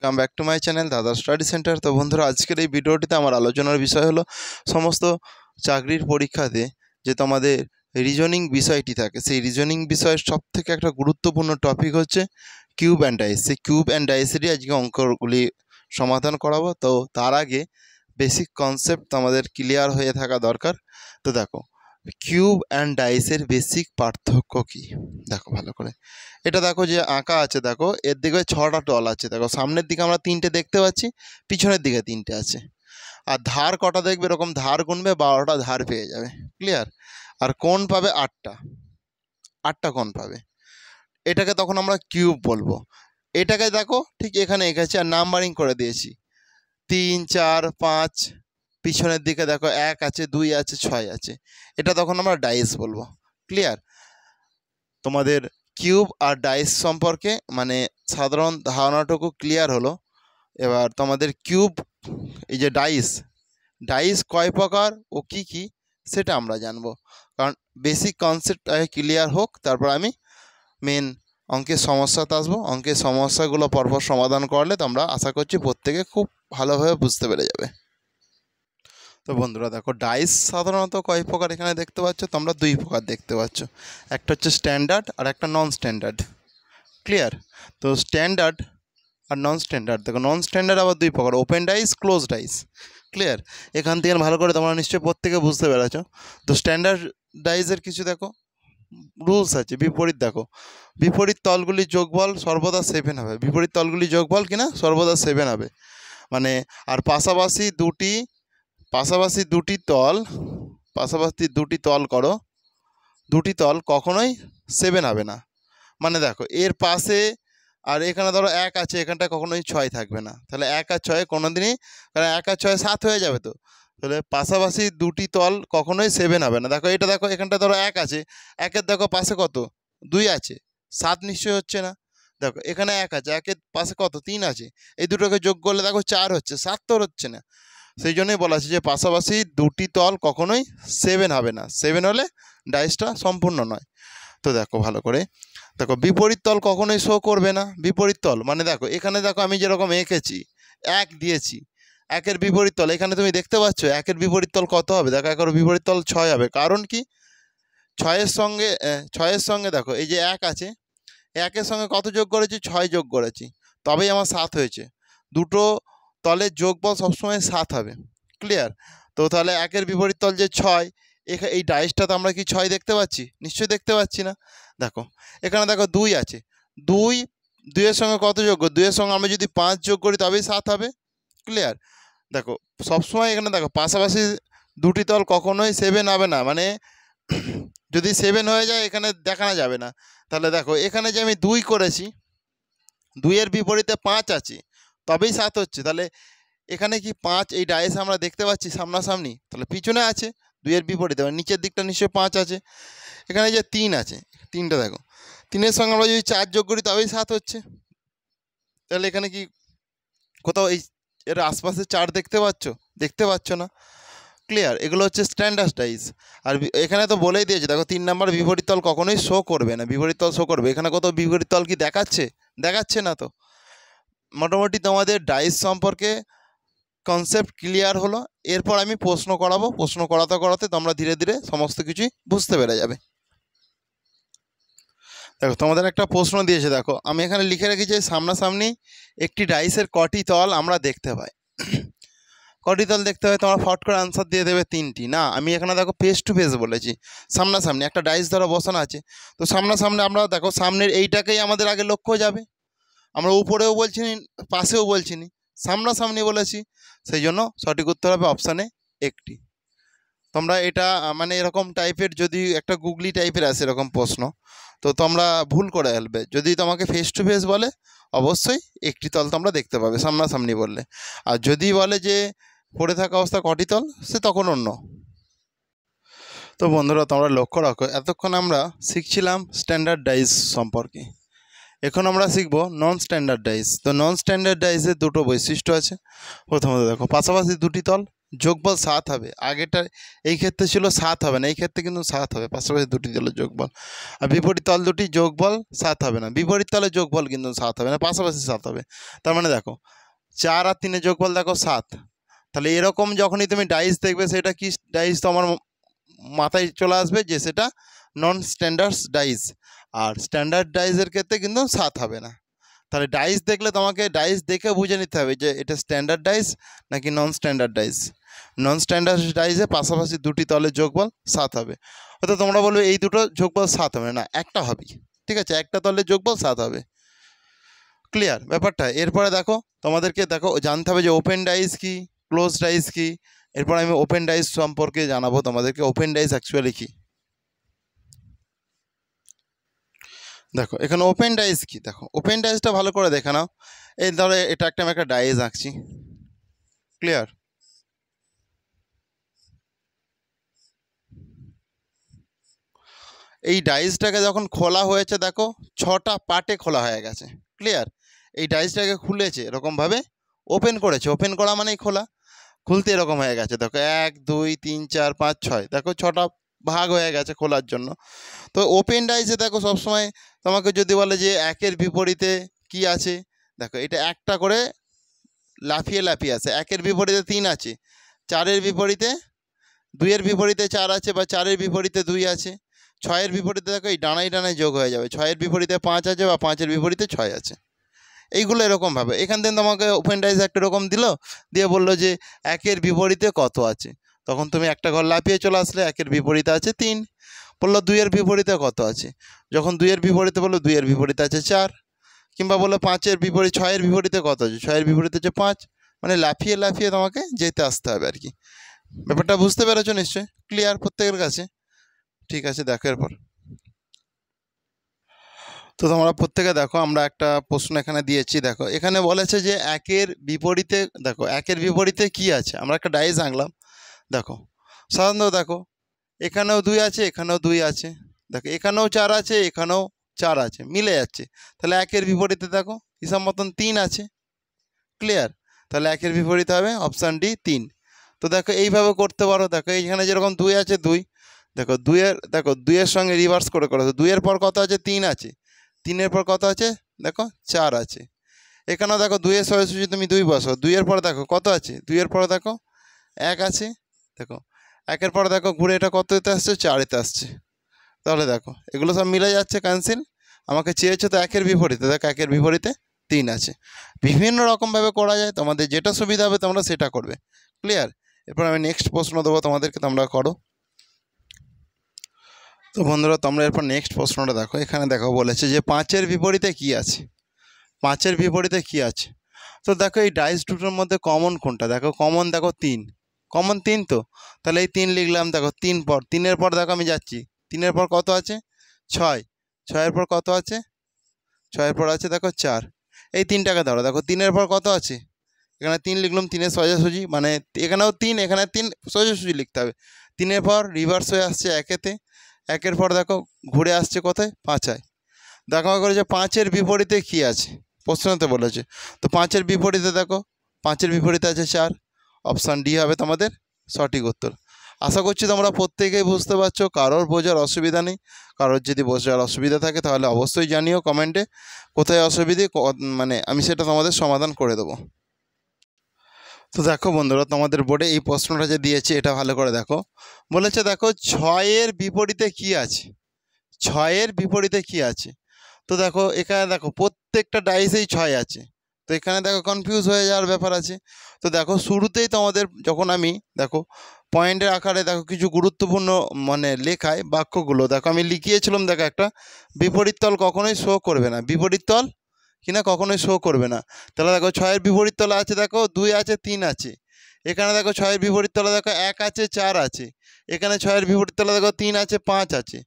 Welcome back to my channel দাদা study centre. তো বন্ধুরা, আজকের এই ভিডিওটিতে আমার আলোচনার বিষয় হলো সমস্ত চাকরির পরীক্ষাতে যে তোমাদের রিজনিং বিষয়টি থাকে, সেই রিজনিং বিষয়ের সবথেকে একটা গুরুত্বপূর্ণ টপিক হচ্ছে কিউব অ্যান্ড ডাইস। সেই কিউব অ্যান্ড ডাইসেরই আজকে অঙ্কগুলি সমাধান করাবো। তো তার আগে বেসিক কনসেপ্ট আমাদের ক্লিয়ার হয়ে থাকা দরকার। তো দেখো, কিউব অ্যান্ড ডাইসের বেসিক পার্থক্য কী দেখো ভালো করে। এটা দেখো যে আঁকা আছে, দেখো এর দিকে 6টা তল আছে। দেখো সামনের দিকে আমরা 3টে দেখতে পাচ্ছি, পিছনের দিকে 3টে আছে। আর ধার কটা দেখবে, এরকম ধার গুনবে 12টা ধার পেয়ে যাবে। ক্লিয়ার? আর কোণ পাবে 8টা কোণ পাবে। এটাকে তখন আমরা কিউব বলবো। এটাকে দেখো ঠিক এখানে এঁকেছি আর নাম্বারিং করে দিয়েছি 3, 4, 5। পিছনের দিকে দেখো 1 আছে, 2 আছে, 6 আছে। এটা তখন আমরা ডাইস বলবো। ক্লিয়ার? তোমাদের কিউব আর ডাইস সম্পর্কে মানে সাধারণ ধারণাটুকু ক্লিয়ার হলো। এবার তোমাদের কিউব, এই যে ডাইস কয় প্রকার ও কি কি সেটা আমরা জানবো। কারণ বেসিক কনসেপ্ট আগে ক্লিয়ার হোক, তারপর আমি মেন অঙ্কের সমস্যাতে আসবো। অঙ্কের সমস্যাগুলো পরপর সমাধান করলে তোমরা আশা করছি প্রত্যেকে খুব ভালোভাবে বুঝতে পেরে যাবে। তো বন্ধুরা দেখো, ডাইস সাধারণত কয় প্রকার এখানে দেখতে পাচ্ছ তোমরা? 2 প্রকার দেখতে পাচ্ছ। একটা হচ্ছে স্ট্যান্ডার্ড আর একটা নন স্ট্যান্ডার্ড। ক্লিয়ার? তো স্ট্যান্ডার্ড আর নন স্ট্যান্ডার্ড, দেখো নন স্ট্যান্ডার্ড আবার 2 প্রকার, open dice, close dice. Clear? এখান থেকে ভালো করে তোমরা নিশ্চয়ই প্রত্যেকে বুঝতে পেরেছ। তো স্ট্যান্ডার্ড ডাইসের কিছু দেখো রুলস আছে। বিপরীত দেখো, বিপরীত তলগুলি যোগফল সর্বদা 7 হবে। বিপরীত তলগুলি যোগফল কিনা সর্বদা 7 হবে। মানে আর পাশাপাশি দুটি তল করো, দুটি তল কখনোই 7 হবে না। মানে দেখো এর পাশে আর এখানে ধরো 1 আছে, এখানটা কখনোই 6 থাকবে না। তাহলে 1 আর 6 কোনো দিনই, কারণ 1 আর 6 7 হয়ে যাবে। তো তাহলে পাশাপাশি দুটি তল কখনোই 7 হবে না। দেখো এটা দেখো, এখানটা ধরো 1 আছে, 1-এর দেখো পাশে কত 2 আছে, 7 নিশ্চয়ই হচ্ছে না। দেখো এখানে 1 আছে, 1-এর পাশে কত 3 আছে, এই দুটোকে যোগ করলে দেখো 4 হচ্ছে, 7 তো হচ্ছে না। সেই জন্যই বলা আছে যে পাশাপাশি দুটি তল কখনোই 7 হবে না। 7 হলে ডাইসটা সম্পূর্ণ নয়। তো দেখো ভালো করে, দেখো বিপরীত তল কখনোই শো করবে না। বিপরীত তল মানে দেখো এখানে দেখো আমি যেরকম এঁকেছি 1 দিয়েছি, 1-এর বিপরীত তল এখানে তুমি দেখতে পাচ্ছ 1-এর বিপরীত তল কত হবে? দেখো 1-এর বিপরীত তল 6 হবে। কারণ কি? 6-এর সঙ্গে দেখো এই যে 1 আছে, 1-এর সঙ্গে কত যোগ করেছি? 6 যোগ করেছি, তবেই আমার 7 হয়েছে। দুটো তলের যোগফল সবসময় 7 হবে। ক্লিয়ার? তো তাহলে 1-এর বিপরীত তল যে 6, এই ডাইসটাতে আমরা কি 6 দেখতে পাচ্ছি? নিশ্চয়ই দেখতে পাচ্ছি না। দেখো এখানে দেখো 2 আছে, 2-এর সঙ্গে কত যোগ? 2-এর সঙ্গে আমরা যদি 5 যোগ করি তবেই 7 হবে। ক্লিয়ার? দেখো সবসময় এখানে দেখো পাশাপাশি দুটি তল কখনোই 7 হবে না। মানে যদি 7 হয়ে যায় এখানে দেখানো যাবে না। তাহলে দেখো এখানে যে আমি 2 করেছি, 2-এর বিপরীতে 5 আছে, তবেই 7 হচ্ছে। তাহলে এখানে কি 5 এই ডাইস আমরা দেখতে পাচ্ছি সামনাসামনি? তাহলে পিছনে আছে 2-এর বিপরীতে, মানে নিচের দিকটা নিশ্চয়ই 5 আছে। এখানে যে 3 আছে, 3টা দেখো, 3-এর সঙ্গে আমরা যদি 4 যোগ করি তবেই 7 হচ্ছে। তাহলে এখানে কি কোথাও এই এর আশপাশে 4 দেখতে পাচ্ছ না। ক্লিয়ার? এগুলো হচ্ছে স্ট্যান্ডার্ড ডাইস। আর এখানে তো বলেই দিয়েছে, দেখো 3 নাম্বার বিপরীত তল কখনোই শো করবে না। বিপরীত তল শো করবে, এখানে কোথাও বিপরীত তল কি দেখাচ্ছে না। তো মোটামুটি তোমাদের ডাইস সম্পর্কে কনসেপ্ট ক্লিয়ার হলো। এরপর আমি প্রশ্ন করাবো, প্রশ্ন করাতে করাতে তোমরা ধীরে ধীরে সমস্ত কিছুই বুঝতে পেরে যাবে। দেখো তোমাদের একটা প্রশ্ন দিয়েছে, দেখো আমি এখানে লিখে রেখেছি সামনাসামনি একটি ডাইসের কটি তল আমরা দেখতে পাই। কটি তল দেখতে হয়? তোমরা ফট করে আনসার দিয়ে দেবে 3টি। না, আমি এখানে দেখো ফেস টু ফেস বলেছি। সামনাসামনি একটা ডাইস ধরো বসানো আছে, তো সামনাসামনি আমরা দেখো সামনের এইটাকেই আমাদের আগে লক্ষ্য যাবে। আমরা উপরেও বলছি নি, পাশেও বলছি নি, সামনাসামনি বলেছি। সেই জন্য সঠিক উত্তর হবে অপশানে 1টি। তোমরা এটা মানে এরকম টাইপের যদি একটা গুগলি টাইপের আসে এরকম প্রশ্ন, তো তোমরা ভুল করে ফেলবে। যদি তোমাকে ফেস টু ফেস বলে অবশ্যই 1টি তল তোমরা দেখতে পাবে সামনাসামনি বললে। আর যদি বলে যে পড়ে থাকা অবস্থা কটি তল, সে তখন অন্য। তো বন্ধুরা তোমরা লক্ষ্য রাখো, এতক্ষণ আমরা শিখছিলাম স্ট্যান্ডার্ড ডাইস সম্পর্কে। এখন আমরা শিখব নন স্ট্যান্ডার্ড ডাইস। তো নন স্ট্যান্ডার্ড ডাইসের দুটো বৈশিষ্ট্য আছে। প্রথমত দেখো পাশাপাশি দুটি তল যোগফল 7 হবে। আগেরটার এই ক্ষেত্রে ছিল 7 হবে না, এই ক্ষেত্রে কিন্তু 7 হবে, পাশাপাশি দুটি তলের যোগফল। আর বিপরীত তল দুটি যোগফল 7 হবে না, বিপরীত তলের যোগফল কিন্তু 7 হবে না, পাশাপাশি 7 হবে। তার মানে দেখো 4 আর 3 যোগফল দেখো 7। তাহলে এরকম যখনই তুমি ডাইস দেখবে, সেটা কি ডাইস তো আমার মাথায় চলে আসবে যে সেটা নন স্ট্যান্ডার্ড ডাইস। আর স্ট্যান্ডার্ড ডাইসের ক্ষেত্রে কিন্তু 7 হবে না। তাহলে ডাইস দেখলে তোমাকে ডাইস দেখে বুঝে নিতে হবে যে এটা স্ট্যান্ডার্ড ডাইস নাকি non standard dice. Non standard ডাইসে পাশাপাশি দুটি তলের যোগফল 7 হবে। অর্থাৎ তোমরা বলবে এই দুটো যোগফল 7 হবে না, একটা হবে, ঠিক আছে, একটা তলের যোগফল 7 হবে। ক্লিয়ার ব্যাপারটা? এরপরে দেখো তোমাদেরকে জানতে হবে যে ওপেন ডাইস কি, ক্লোজ ডাইস কি। এরপর আমি ওপেন ডাইস সম্পর্কে জানাবো তোমাদেরকে। ওপেন ডাইস অ্যাকচুয়ালি কি, দেখো এখানে ওপেন ডাইস কি। দেখো ওপেন ডাইসটা ভালো করে দেখে নাও। এই ধরো এটা আমি একটা ডাইস আঁকছি। ক্লিয়ার? এই ডাইসটাকে যখন খোলা হয়েছে, দেখো 6টা পার্টে খোলা হয়ে গেছে। ক্লিয়ার? এই ডাইসটাকে খুলেছে এরকমভাবে, ওপেন করেছে, ওপেন করা মানেই খোলা, খুলতে এরকম হয়ে গেছে। দেখো 1 2 3 4 5 6, দেখো 6টা ভাগ হয়ে গেছে খোলার জন্য। তো ওপেন ডাইসে দেখো সবসময় তোমাকে যদি বলে যে 1-এর বিপরীতে কি আছে, দেখো এটা একটা করে লাফিয়ে লাফিয়ে আছে। 1-এর বিপরীতে 3 আছে, 4-এর বিপরীতে 2-এর বিপরীতে 4 আছে, বা 4-এর বিপরীতে 2 আছে। 6-এর বিপরীতে দেখো এই ডানায় ডানায় যোগ হয়ে যাবে, 6-এর বিপরীতে 5 আছে, বা 5-এর বিপরীতে 6 আছে। এইগুলো এরকমভাবে এখান থেকে তোমাকে ওপেন ডাইস একটা রকম দিল, দিয়ে বললো যে 1-এর বিপরীতে কত আছে। তখন তুমি একটা ঘর লাফিয়ে চলে আসলে, 1-এর বিপরীতে আছে 3। বললো 2-এর বিপরীতে কত আছে, যখন 2-এর বিপরীতে বললো 2-এর বিপরীতে আছে 4। কিংবা বললো 5-এর বিপরীতে 6-এর বিপরীতে কত আছে, 6-এর বিপরীতে আছে 5। মানে লাফিয়ে লাফিয়ে তোমাকে যেতে আসতে হবে আর কি। ব্যাপারটা বুঝতে পেরেছো নিশ্চয়ই? ক্লিয়ার প্রত্যেকের কাছে? ঠিক আছে, দেখো এরপর। তো তোমরা প্রত্যেকে দেখো, আমরা একটা প্রশ্ন এখানে দিয়েছি। দেখো এখানে বলেছে যে 1-এর বিপরীতে, দেখো 1-এর বিপরীতে কি আছে। আমরা একটা ডাইস আঁকলাম। দেখো সাধারণত দেখো এখানেও 2 আছে, এখানেও 2 আছে, দেখো এখানেও 4 আছে, এখানেও 4 আছে, মিলে যাচ্ছে। তাহলে 1-এর বিপরীতে দেখো হিসাব মতন 3 আছে। ক্লিয়ার? তাহলে 1-এর বিপরীতে হবে অপশান ডি 3। তো দেখো এইভাবে করতে পারো। দেখো এইখানে যেরকম 2 আছে 2, দেখো 2-এর সঙ্গে রিভার্স করে করো। 2-এর পর কত আছে, 3 আছে, 3-এর পর কত আছে, দেখো 4 আছে। এখানেও দেখো 2-এর সোজাসুজি তুমি 2 বসো, 2-এর পর দেখো কত আছে, 2-এর পর দেখো 1 আছে। দেখো 1-এর পর দেখো ঘুরে এটা কততে আসছে, 4-এতে আসছে। তাহলে দেখো এগুলো সব মিলে যাচ্ছে, ক্যান্সেল। আমাকে চেয়েছে তো 1-এর বিপরীতে, দেখো 1-এর বিপরীতে 3 আছে। বিভিন্ন রকমভাবে করা যায়, তোমাদের যেটা সুবিধা হবে তোমরা সেটা করবে। ক্লিয়ার? এরপর আমি নেক্সট প্রশ্ন দেবো তোমাদেরকে, তোমরা করো। তো বন্ধুরা তোমরা এরপর নেক্সট প্রশ্নটা দেখো। এখানে দেখো বলেছে যে 5-এর বিপরীতে কি আছে। 5-এর বিপরীতে কি আছে? তো দেখো এই ডাইস দুটোর মধ্যে কমন কোনটা, দেখো কমন দেখো 3, কমন 3 তো। তাহলে এই 3 লিখলাম। দেখো 3 পর, 3-এর পর দেখো আমি যাচ্ছি, 3-এর পর কত আছে, 6, 6-এর পর কত আছে, 6-এর পর আছে দেখো 4। এই 3টাকে ধরো। দেখো 3-এর পর কত আছে, এখানে 3 লিখলাম, 3-এর সোজাসুজি, মানে এখানেও 3, এখানে 3 সোজাসুজি লিখতে হবে। 3-এর পর রিভার্স হয়ে আসছে 1-এতে, 1-এর পর দেখো ঘুরে আসছে কোথায়, 5-আয়। দেখো করে যে 5-এর বিপরীতে কি আছে, প্রশ্নতে বলেছে। তো 5-এর বিপরীতে দেখো, 5-এর বিপরীতে আছে 4। অপশান ডি হবে তোমাদের সঠিক উত্তর। আশা করছি তোমরা প্রত্যেকেই বুঝতে পারছো, কারোর বোঝার অসুবিধা নেই। কারোর যদি বোঝার অসুবিধা থাকে তাহলে অবশ্যই জানিও কমেন্টে, কোথায় অসুবিধে, মানে আমি সেটা তোমাদের সমাধান করে দেবো। তো দেখো বন্ধুরা তোমাদের বোর্ডে এই প্রশ্নটা যে দিয়েছে এটা ভালো করে দেখো। বলেছে দেখো 6-এর বিপরীতে কি আছে, 6-এর বিপরীতে কি আছে। তো দেখো এখানে দেখো প্রত্যেকটা ডাইসেই 6 আছে। তো এখানে দেখো কনফিউজ হয়ে যাওয়ার ব্যাপার আছে। তো দেখো শুরুতেই তোমাদের যখন আমি দেখো পয়েন্টের আকারে দেখো কিছু গুরুত্বপূর্ণ মানে লেখায় বাক্যগুলো দেখো আমি লিখিয়েছিলাম। দেখো একটা বিপরীত তল কখনোই শো করবে না, বিপরীত তল কিনা কখনোই শো করবে না। তাহলে দেখো 6-এর বিপরীত তলে আছে দেখো 2 আছে, 3 আছে। এখানে দেখো 6-এর বিপরীত তলে দেখো 1 আছে, 4 আছে। এখানে 6-এর বিপরীত তলে দেখো 3 আছে, 5 আছে।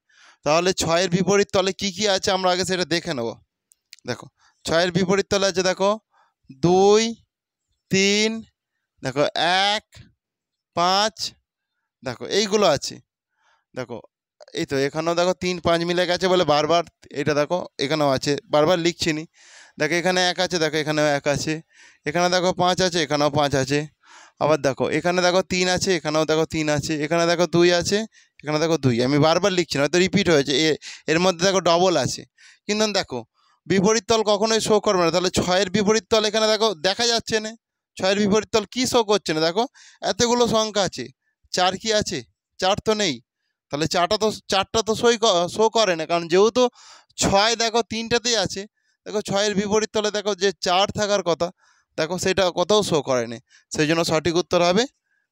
তাহলে 6-এর বিপরীত তলে কি কি আছে আমরা আগে সেটা দেখে নেব। দেখো 6-এর বিপরীত তলে আছে দেখো 2 3, দেখো 1 5, দেখো এইগুলো আছে। দেখো এই তো এখানেও দেখো 3 5 মিলে গেছে বলে বারবার এটা দেখো এখানেও আছে, বারবার লিখছি নি। দেখো এখানে 1 আছে, দেখো এখানেও 1 আছে। এখানে দেখো 5 আছে, এখানেও 5 আছে। আবার দেখো এখানে দেখো 3 আছে, এখানেও দেখো 3 আছে, এখানে দেখো 2 আছে, এখানে দেখো 2। আমি বারবার লিখছি না, হয়তো রিপিট হয়েছে, এর মধ্যে দেখো ডবল আছে। কিন্তু দেখো বিপরীত তল কখনোই শো করবে না, তাহলে 6-এর বিপরীত তল এখানে দেখো দেখা যাচ্ছে না। 6-এর বিপরীত তল কী শো করছে না? দেখো এতগুলো সংখ্যা আছে, 4 কি আছে? 4 তো নেই। তাহলে চারটা তো শো করে না, কারণ যেহেতু 6 দেখো 3টাতেই আছে। দেখো 6-এর বিপরীত তলে দেখো যে 4 থাকার কথা, দেখো সেটা কোথাও শো করেনি। সেই জন্য সঠিক উত্তর হবে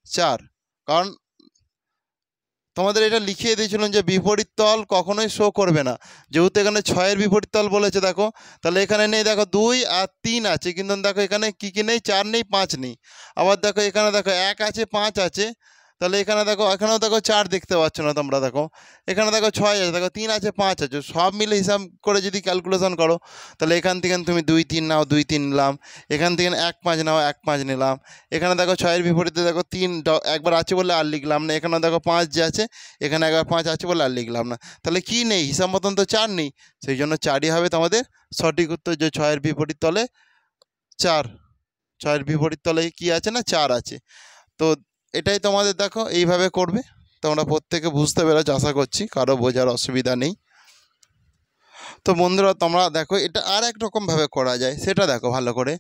4। কারণ তোমাদের এটা লিখিয়ে দিয়েছিলাম যে বিপরীত তল কখনোই শো করবে না। যেহেতু এখানে 6-এর বিপরীত তল বলেছে দেখো, তাহলে এখানে নেই দেখো 2 আর 3 আছে, কিন্তু দেখো এখানে কী নেই? 4 নেই, 5 নেই। আবার দেখো এখানে দেখো 1 আছে, 5 আছে, তাহলে এখানে দেখো এখানেও দেখো 4 দেখতে পাচ্ছ না তোমরা। দেখো এখানে দেখো 6 আছে, দেখো 3 আছে, 5 আছে, সব মিলে হিসাব করে যদি ক্যালকুলেশন করো, তাহলে এখান থেকে তুমি 2 3 নাও, 2 3 নিলাম। এখান থেকে 1 5 নাও, 1 5 নিলাম। এখানে দেখো 6-এর বিপরীতে দেখো 3 একবার আছে বলে আর লিখলাম না। এখানে দেখো 5 যে আছে, এখানে একবার 5 আছে বলে আর লিখলাম না। তাহলে কি নেই? হিসাব মতন তো 4 নেই। সেই জন্য 4ই হবে তোমাদের সঠিক উত্তর, যে 6-এর বিপরীত তলে 4। 6-এর বিপরীত তলে কি আছে না? 4 আছে। তো এটাই তোমাদের দেখো এইভাবে করবে। তোমরা প্রত্যেকে বুঝতে পেরেছো আশা করছি, কারো বোঝার অসুবিধা নেই। তো বন্ধুরা তোমরা দেখো এটা আর এক রকমভাবে করা যায়, সেটা দেখো ভালো করে।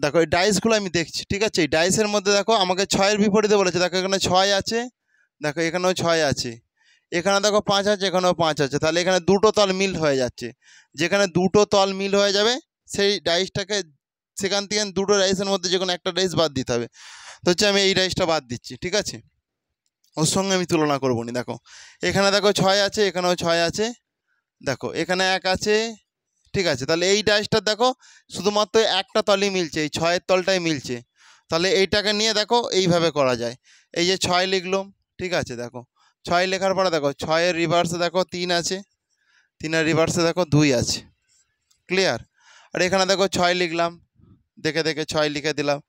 দেখো এই ডাইসগুলো আমি দেখছি, ঠিক আছে? এই ডাইসের মধ্যে দেখো আমাকে 6-এর বিপরীতে বলেছে। দেখো এখানে 6 আছে, দেখো এখানেও 6 আছে, এখানে দেখো 5 আছে, এখানেও 5 আছে। তাহলে এখানে দুটো তল মিল হয়ে যাচ্ছে। যেখানে দুটো তল মিল হয়ে যাবে সেই ডাইসটাকে, সেখান থেকে দুটো ডাইসের মধ্যে যে কোনো একটা ডাইস বাদ দিতে হবে। তো হচ্ছে আমি এই ডাইসটা বাদ দিচ্ছি, ঠিক আছে? ওর সঙ্গে আমি তুলনা করবো নি। দেখো এখানে দেখো 6 আছে, এখানেও 6 আছে, দেখো এখানে 1 আছে, ঠিক আছে? তাহলে এই ডাইসটা দেখো শুধুমাত্র একটা তলই মিলছে, এই 6-এর তলটাই মিলছে। তাহলে এইটাকে নিয়ে দেখো এইভাবে করা যায়। এই যে 6 লিখলাম, ঠিক আছে? দেখো 6 লেখার পরে দেখো 6-এর রিভার্সে দেখো 3 আছে, 3-এর রিভার্সে দেখো 2 আছে। ক্লিয়ার? আর এখানে দেখো 6 লিখলাম, দেখে দেখে 6 লিখে দিলাম।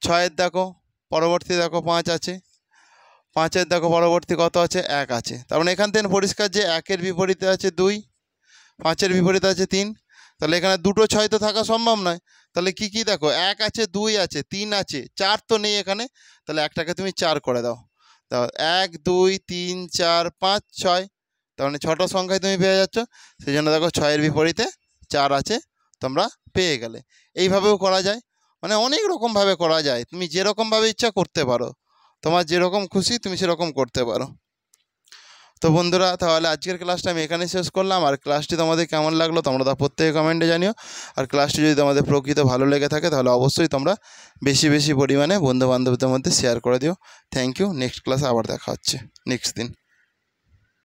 6-এর দেখো পরবর্তী দেখো 5 আছে, 5-এর দেখো পরবর্তী কত আছে? 1 আছে। তার মানে এখান থেকে পরিষ্কার যে 1-এর বিপরীতে আছে 2, 5-এর বিপরীতে আছে 3। তাহলে এখানে দুটো 6 তো থাকা সম্ভব নয়। তাহলে কি কি দেখো 1 আছে, 2 আছে, 3 আছে, 4 তো নেই এখানে। তাহলে একটাকে তুমি 4 করে দাও। দাও 1 2 3 4 5 6, তার মানে 6টা সংখ্যায় তুমি পেয়ে যাচ্ছ। সেই জন্য দেখো 6-এর বিপরীতে 4 আছে, তোমরা পেয়ে গেলে। এইভাবেও করা যায়, মানে অনেক রকমভাবে করা যায়। তুমি যেরকমভাবে ইচ্ছা করতে পারো, তোমার যেরকম খুশি তুমি সেরকম করতে পারো। তো বন্ধুরা তাহলে আজকের ক্লাসটা আমি এখানেই শেষ করলাম। আর ক্লাসটি তোমাদের কেমন লাগলো তোমরা তা প্রত্যেকে কমেন্টে জানিও। আর ক্লাসটি যদি তোমাদের প্রকৃত ভালো লেগে থাকে তাহলে অবশ্যই তোমরা বেশি বেশি পরিমাণে বন্ধুবান্ধবদের মধ্যে শেয়ার করে দিও। Thank you. নেক্সট ক্লাসে আবার দেখা হচ্ছে নেক্সট দিন।